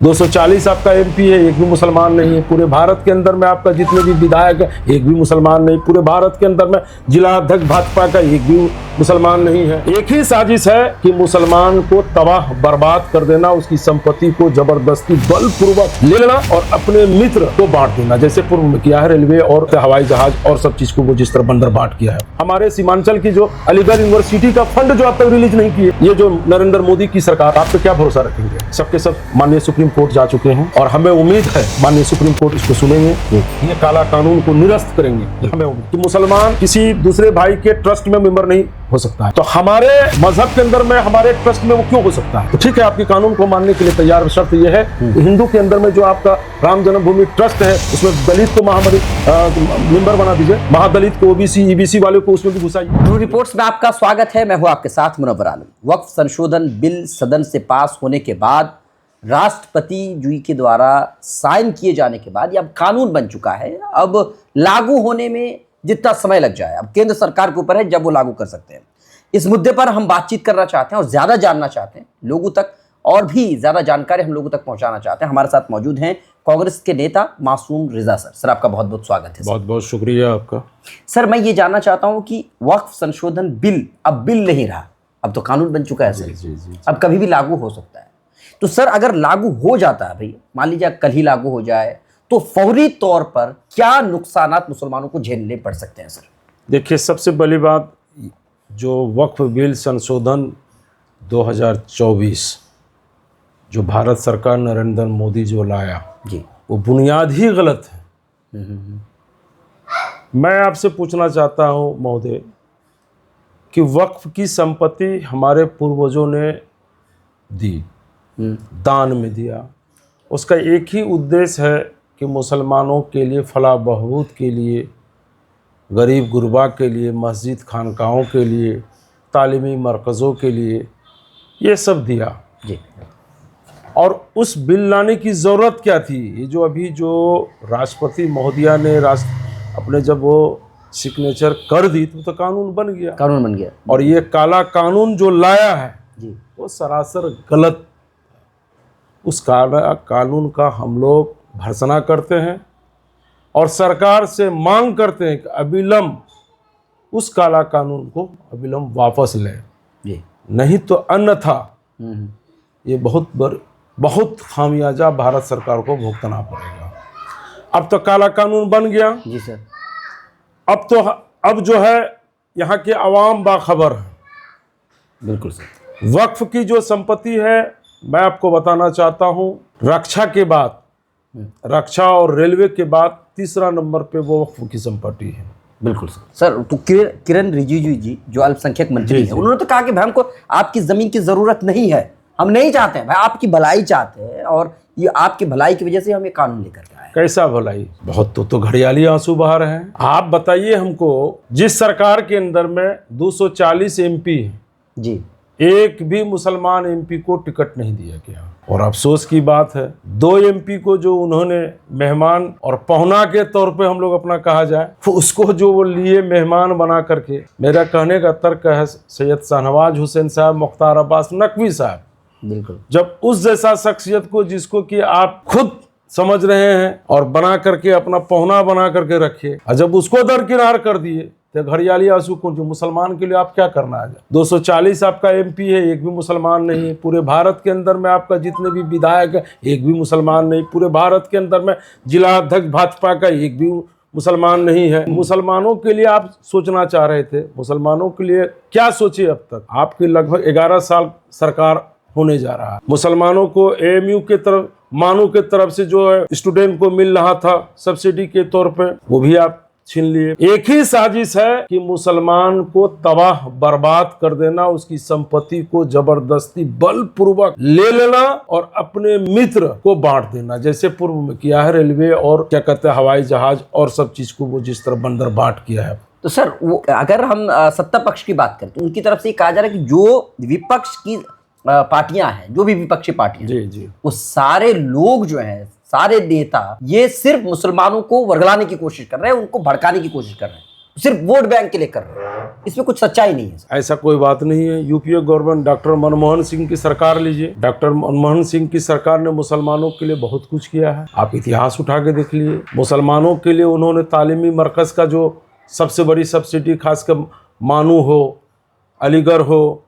240 आपका एमपी है, एक भी मुसलमान नहीं है। पूरे भारत के अंदर में आपका जितने भी विधायक है, एक भी मुसलमान नहीं। पूरे भारत के अंदर में जिला अध्यक्ष भाजपा का एक भी मुसलमान नहीं है। एक ही साजिश है कि मुसलमान को तबाह बर्बाद कर देना, उसकी संपत्ति को जबरदस्ती बलपूर्वक ले लेना और अपने मित्र को बांट देना, जैसे पूर्व में किया है रेलवे और हवाई जहाज और सब चीज को वो जिस तरह बंदर बांट किया है। हमारे सीमांचल की जो अलीगढ़ यूनिवर्सिटी का फंड जो अब तक रिलीज नहीं किए, ये जो नरेंद्र मोदी की सरकार, आप पे क्या भरोसा रखेंगे? सबके सब माननीय सुप्रीम कोर्ट जा चुके हैं और हमें उम्मीद है माननीय सुप्रीम कोर्ट इसको सुनेंगे, ये काला कानून को निरस्त करेंगे। हमें उम्मीद कि मुसलमान किसी दूसरे भाई के ट्रस्ट में मेंबर नहीं हो सकता है, तो हमारे मजहब के अंदर में हमारे ट्रस्ट में वो क्यों हो सकता है? तो ठीक है, आपके कानून को मानने के लिए तैयार। शर्त यह है कि हिंदू के अंदर में जो आपका राम जन्मभूमि ट्रस्ट है, उसमें दलित को मेंबर बना दीजिए, महादलित को, ओबीसी ईबीसी वाले को उसमें भी घुसाइए। ट्रू रिपोर्ट्स में आपका स्वागत है। मैं हूं आपके साथ मुनव्वर आलम। वक्फ संशोधन बिल सदन से पास होने के बाद, राष्ट्रपति जी के द्वारा साइन किए जाने के बाद, ये अब कानून बन चुका है। अब लागू होने में जितना समय लग जाए, अब केंद्र सरकार के ऊपर है जब वो लागू कर सकते हैं। इस मुद्दे पर हम बातचीत करना चाहते हैं और ज्यादा जानना चाहते हैं, लोगों तक और भी ज्यादा जानकारी हम लोगों तक पहुंचाना चाहते हैं। हमारे साथ मौजूद हैं कांग्रेस के नेता मासूम रिजा सर। सर, आपका बहुत बहुत स्वागत है। बहुत बहुत शुक्रिया आपका। सर, मैं ये जानना चाहता हूं कि वक्फ संशोधन बिल अब बिल नहीं रहा, अब तो कानून बन चुका है सर। जी। अब कभी भी लागू हो सकता है। तो सर, अगर लागू हो जाता है, भाई मान लीजिए कल ही लागू हो जाए, तो फौरी तौर पर क्या नुकसानात मुसलमानों को झेलने पड़ सकते हैं सर? देखिए, सबसे बड़ी बात, जो वक्फ बिल संशोधन 2024 जो भारत सरकार नरेंद्र मोदी जो लाया जी, वो बुनियाद ही गलत है। मैं आपसे पूछना चाहता हूं महोदय कि वक्फ की संपत्ति हमारे पूर्वजों ने दी, दान में दिया। उसका एक ही उद्देश्य है कि मुसलमानों के लिए, फलाह बहबूद के लिए, गरीब गुरबा के लिए, मस्जिद खानकाहों के लिए, तालीमी मरकज़ों के लिए ये सब दिया जी। और उस बिल लाने की ज़रूरत क्या थी? ये जो अभी जो राष्ट्रपति महोदया ने अपने जब वो सिग्नेचर कर दी तो कानून बन गया। कानून बन गया। और ये काला कानून जो लाया है जी, वो सरासर गलत। उस काला कानून का हम लोग भर्त्सना करते हैं और सरकार से मांग करते हैं कि अविलंब उस काला कानून को अविलंब वापस लें, जी। नहीं तो अन्यथा ये बहुत खामियाजा भारत सरकार को भुगतना पड़ेगा। अब तो काला कानून बन गया जी सर। अब जो है यहाँ के अवाम बाखबर है। बिल्कुल सर। वक्फ की जो संपत्ति है, मैं आपको बताना चाहता हूँ, रक्षा के बाद, रक्षा और रेलवे के बाद तीसरा नंबर पे वो वक्फ की संपत्ति है। बिल्कुल सर। सर, तो किरण रिजिजू जी जो अल्पसंख्यक मंत्री हैं, उन्होंने तो कहा कि भाई हमको आपकी जमीन की जरूरत नहीं है, हम नहीं चाहते हैं, भाई आपकी भलाई चाहते हैं और ये आपकी भलाई की वजह से हम ये कानून लेकर के आए। कैसा भलाई? बहुत तो घड़ियाली आंसू बहा रहे हैं। आप बताइए हमको, जिस सरकार के अंदर में 240 एमपी है जी, एक भी मुसलमान एमपी को टिकट नहीं दिया गया। और अफसोस की बात है, 2 एमपी को जो उन्होंने मेहमान और पहुना के तौर पे हम लोग अपना कहा जाए, तो उसको जो वो लिए मेहमान बना करके, मेरा कहने का तर्क है सैयद शाहनवाज हुसैन साहब, मुख्तार अब्बास नकवी साहब। बिल्कुल। जब उस जैसा शख्सियत को, जिसको कि आप खुद समझ रहे हैं और बना करके अपना पहुना बना करके रखे, और जब उसको दरकिनार कर दिए तो घड़ियाली आंसू को जो मुसलमान के लिए आप क्या करना है? 240 आपका एमपी है, एक भी मुसलमान नहीं है। पूरे भारत के अंदर में आपका जितने भी विधायक है, एक भी मुसलमान नहीं। पूरे भारत के अंदर में जिला अध्यक्ष भाजपा का एक भी मुसलमान नहीं है। मुसलमानों के लिए आप सोचना चाह रहे थे, मुसलमानों के लिए क्या सोचे? अब तक आपके लगभग 11 साल सरकार होने जा रहा है। मुसलमानों को एएमयू के तरफ, मानू के तरफ से जो है स्टूडेंट को मिल रहा था सब्सिडी के तौर पे, वो भी आप छीन लिए। एक ही साजिश है कि मुसलमान को तबाह बर्बाद कर देना, उसकी संपत्ति को जबरदस्ती बलपूर्वक ले लेना और अपने मित्र को बांट देना, जैसे पूर्व में किया है रेलवे और क्या कहते हैं हवाई जहाज और सब चीज को वो जिस तरह बंदर बांट किया है। तो सर, वो अगर हम सत्ता पक्ष की बात करें तो उनकी तरफ से ये कहा जा रहा है कि जो विपक्ष की पार्टियां हैं, जो भी विपक्षी पार्टियां, जी, वो सारे लोग जो हैं, सारे नेता, ये सिर्फ मुसलमानों को वर्गलाने की कोशिश कर रहे हैं, उनको भड़काने की कोशिश कर रहे हैं। सिर्फ वोट बैंक के लिए कर रहे हैं, इसमें कुछ सच्चाई नहीं है सर। ऐसा कोई बात नहीं है। UPA government, doctor Manmohan Singh की सरकार लीजिए, डॉक्टर मनमोहन सिंह की सरकार ने मुसलमानों के लिए बहुत कुछ किया है। आप इतिहास उठा के देख लिए, मुसलमानों के लिए उन्होंने तालीमी मरकज़ का जो सबसे बड़ी सब्सिडी, खासकर मानू हो, अलीगढ़ हो,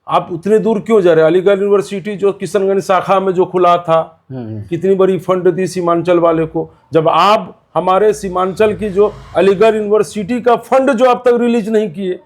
आप उतने दूर क्यों जा रहे हैं? अलीगढ़ यूनिवर्सिटी जो किशनगंज शाखा में जो खुला था, कितनी बड़ी फंड दी सीमांचल वाले को। जब आप हमारे सीमांचल की जो अलीगढ़ यूनिवर्सिटी का फंड जो अब तक रिलीज नहीं किए,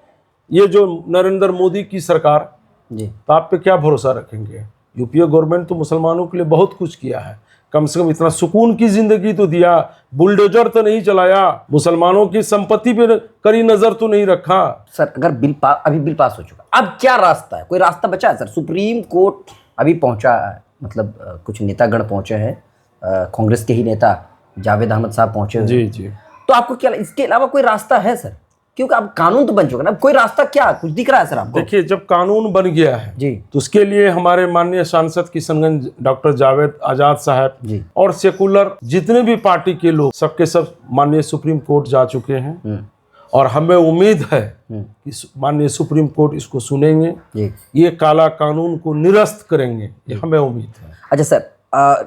ये जो नरेंद्र मोदी की सरकार, जी, तो आप पे क्या भरोसा रखेंगे? यूपीए गवर्नमेंट तो मुसलमानों के लिए बहुत कुछ किया है, कम से कम इतना सुकून की जिंदगी तो दिया, बुलडोजर तो नहीं चलाया, मुसलमानों की संपत्ति पे कड़ी नजर तो नहीं रखा। सर अगर अभी बिल पास हो चुका, अब क्या रास्ता है? कोई रास्ता बचा है सर? सुप्रीम कोर्ट अभी पहुंचा है, मतलब कुछ नेतागण पहुंचे हैं, कांग्रेस के ही नेता जावेद अहमद साहब पहुंचे हुए जी हैं। जी। तो आपको क्या, इसके अलावा कोई रास्ता है सर? क्योंकि अब कानून तो बन चुका ना, अब कोई रास्ता क्या कुछ दिख रहा है सर आपको? देखिए, जब कानून बन गया है जी, तो उसके लिए हमारे माननीय सांसद किशनगंज डॉक्टर जावेद आजाद साहब जी, और सेकुलर जितने भी पार्टी के लोग, सबके सब माननीय सुप्रीम कोर्ट जा चुके हैं। और हमें उम्मीद है कि माननीय सुप्रीम कोर्ट इसको सुनेंगे, जी। ये काला कानून को निरस्त करेंगे, ये हमें उम्मीद है। अच्छा सर,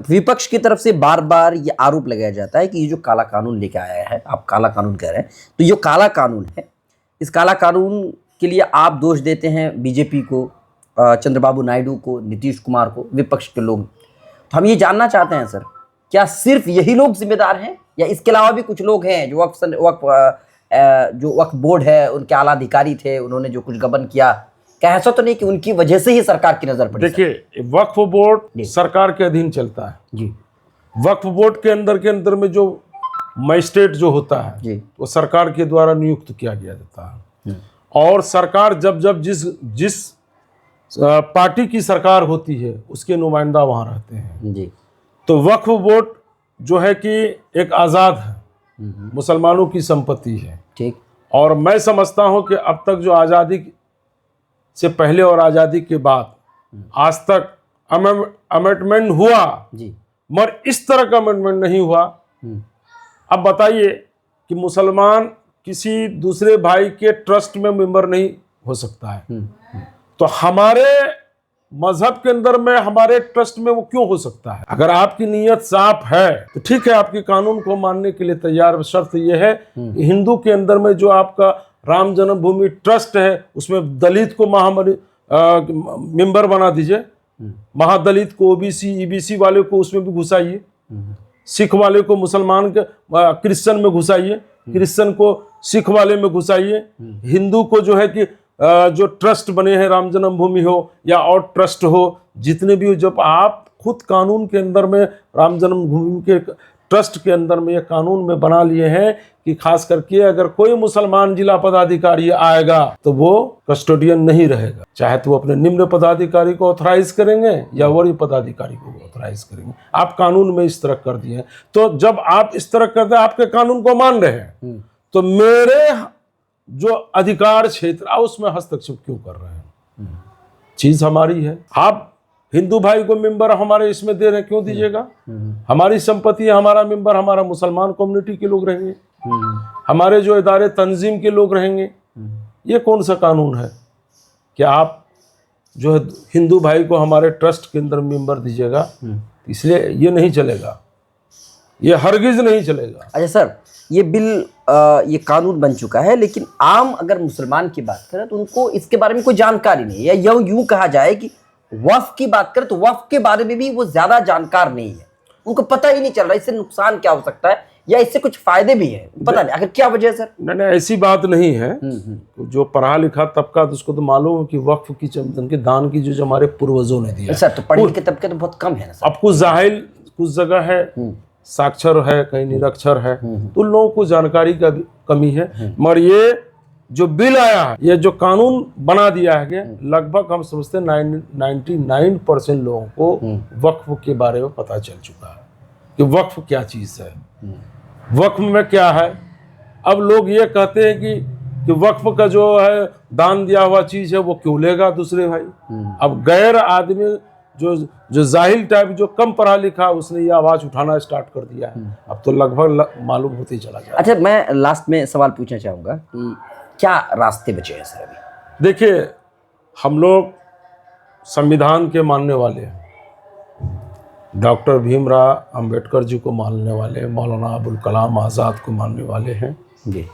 विपक्ष की तरफ से बार बार ये आरोप लगाया जाता है कि ये जो काला कानून लेके आया है, आप काला कानून कह रहे हैं, तो ये काला कानून है, इस काला कानून के लिए आप दोष देते हैं बीजेपी को, चंद्रबाबू नायडू को, नीतीश कुमार को, विपक्ष के लोग। तो हम ये जानना चाहते हैं सर, क्या सिर्फ यही लोग जिम्मेदार हैं या इसके अलावा भी कुछ लोग हैं जो वक्फ बोर्ड है, उनके आला अधिकारी थे, उन्होंने जो कुछ गबन किया, क्या ऐसा तो नहीं कि उनकी वजह से ही सरकार की नजर पड़ी? देखिए, वक्फ बोर्ड सरकार के अधीन चलता है जी, वक्फ बोर्ड के अंदर में जो मजिस्ट्रेट जो होता है जी, वो सरकार के द्वारा नियुक्त किया गया जाता है। और सरकार जब जिस पार्टी की सरकार होती है उसके नुमाइंदा वहाँ रहते हैं। जी, तो वक्फ बोर्ड जो है कि एक आज़ाद है, मुसलमानों की संपत्ति है। ठीक। और मैं समझता हूँ कि अब तक जो आज़ादी से पहले और आज़ादी के बाद आज तक अमेंडमेंट हुआ, जी, मगर इस तरह का अमेंडमेंट नहीं हुआ। अब बताइए कि मुसलमान किसी दूसरे भाई के ट्रस्ट में मेंबर नहीं हो सकता है, तो हमारे मजहब के अंदर में, हमारे ट्रस्ट में वो क्यों हो सकता है? अगर आपकी नीयत साफ है तो ठीक है, आपके कानून को मानने के लिए तैयार। शर्त यह है कि हिंदू के अंदर में जो आपका राम जन्मभूमि ट्रस्ट है उसमें दलित को मेंबर बना दीजिए, महादलित को, ओबीसी ईबीसी वाले को उसमें भी घुसाइए, सिख वाले को मुसलमान के क्रिश्चियन में घुसाइए, क्रिश्चियन को सिख वाले में घुसाइए, हिंदू को जो है कि जो ट्रस्ट बने हैं, राम जन्मभूमि हो या और ट्रस्ट हो, जितने भी हो, जब आप खुद कानून के अंदर में राम जन्मभूमि के ट्रस्ट के अंदर में ये कानून में बना लिए हैं कि खास करके अगर कोई मुसलमान जिला पदाधिकारी आएगा तो वो कस्टोडियन नहीं रहेगा, चाहे तो वो अपने निम्न पदाधिकारी को ऑथराइज करेंगे या वरीय पदाधिकारी को ऑथराइज करेंगे। आप कानून में इस तरह कर दिए हैं, तो जब आप इस तरह करते हैं, आपके कानून को मान रहे हैं, तो मेरे जो अधिकार क्षेत्र आप उसमें हस्तक्षेप क्यों कर रहे हैं? चीज हमारी है, आप हिंदू भाई को मेंबर हमारे इसमें दे रहे हैं, क्यों दीजिएगा? हमारी संपत्ति है, हमारा मेंबर हमारा मुसलमान कम्युनिटी के लोग रहेंगे, हमारे जो इदारे तंजीम के लोग रहेंगे। ये कौन सा कानून है कि आप जो है हिंदू भाई को हमारे ट्रस्ट के अंदर मेंबर दीजिएगा? इसलिए ये नहीं चलेगा, ये हरगिज नहीं चलेगा। अच्छा सर, ये बिल ये कानून बन चुका है, लेकिन आम अगर मुसलमान की बात करें तो उनको इसके बारे में कोई जानकारी नहीं है, या यूं कहा जाए कि वक्फ की बात करें तो वक्फ के बारे में भी वो ज्यादा जानकार नहीं है, उनको पता ही नहीं चल रहा इससे नुकसान क्या हो सकता है या इससे कुछ फायदे भी हैं, पता नहीं। अगर क्या वजह है सर? नहीं, ऐसी बात नहीं है। जो पढ़ा लिखा तबका तो उसको तो मालूम है कि वक्फ की उनके दान की जो हमारे पूर्वजों ने दिया सर, तो पढ़े लिखे तबके तो बहुत कम है ना सर। अब कुछ जाहिल, कुछ जगह है साक्षर है, कहीं निरक्षर है, तो उन लोगों को जानकारी का भी कमी है। मगर ये जो बिल आया है, ये जो कानून बना दिया है, लगभग हम समझते हैं 99% लोगों को वक्फ के बारे में पता चल चुका है कि वक्फ क्या चीज़ है, वक्फ में क्या है। अब लोग ये कहते हैं कि वक्फ का जो है दान दिया हुआ चीज़ है वो क्यों लेगा दूसरे भाई? अब गैर आदमी जो जो जाहिल टाइप, जो कम पढ़ा लिखा, उसने ये आवाज़ उठाना स्टार्ट कर दिया है। अब तो लगभग मालूम होते ही चला जा रहा है। अच्छा, मैं लास्ट में सवाल पूछना चाहूँगा कि क्या रास्ते बचे हैं सर अभी? देखिए, हम लोग संविधान के मानने वाले हैं, डॉक्टर भीमराव अंबेडकर जी को मानने वाले हैं, मौलाना अबुल कलाम आज़ाद को मानने वाले हैं, जी,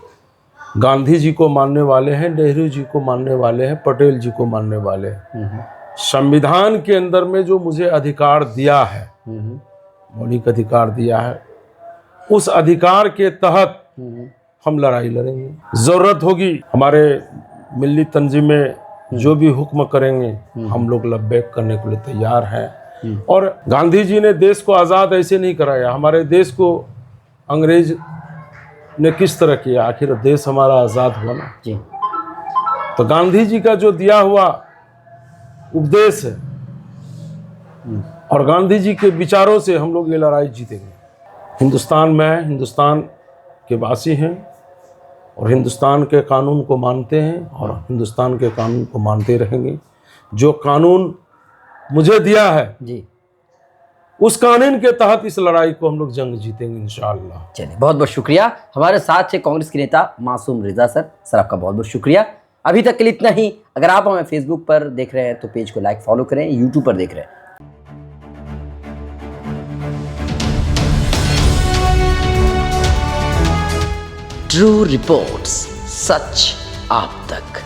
गांधी जी को मानने वाले हैं, नेहरू जी को मानने वाले हैं, पटेल जी को मानने वाले हैं। संविधान के अंदर में जो मुझे अधिकार दिया है, मौलिक अधिकार दिया है, उस अधिकार के तहत हम लड़ाई लड़ेंगे। ज़रूरत होगी हमारे मिली तंजीमें जो भी हुक्म करेंगे, हम लोग लब्बैक करने के लिए तैयार हैं। और गांधी जी ने देश को आज़ाद ऐसे नहीं कराया, हमारे देश को अंग्रेज ने किस तरह किया, आखिर देश हमारा आज़ाद हुआ ना। जी, तो गांधी जी का जो दिया हुआ उपदेश है और गांधी जी के विचारों से हम लोग ये लड़ाई जीतेंगे। हिंदुस्तान में हिंदुस्तान के वासी हैं और हिंदुस्तान के कानून को मानते हैं और हिंदुस्तान के कानून को मानते रहेंगे। जो कानून मुझे दिया है, जी, उस कानून के तहत इस लड़ाई को हम लोग जंग जीतेंगे इंशाअल्लाह। चलिए, बहुत बहुत शुक्रिया। हमारे साथ थे कांग्रेस के नेता मासूम रिजा सर आपका बहुत बहुत शुक्रिया। अभी तक के लिए इतना ही। अगर आप हमें फेसबुक पर देख रहे हैं तो पेज को लाइक फॉलो करें, यूट्यूब पर देख रहे हैं ट्रू रिपोर्ट्स, सच आप तक।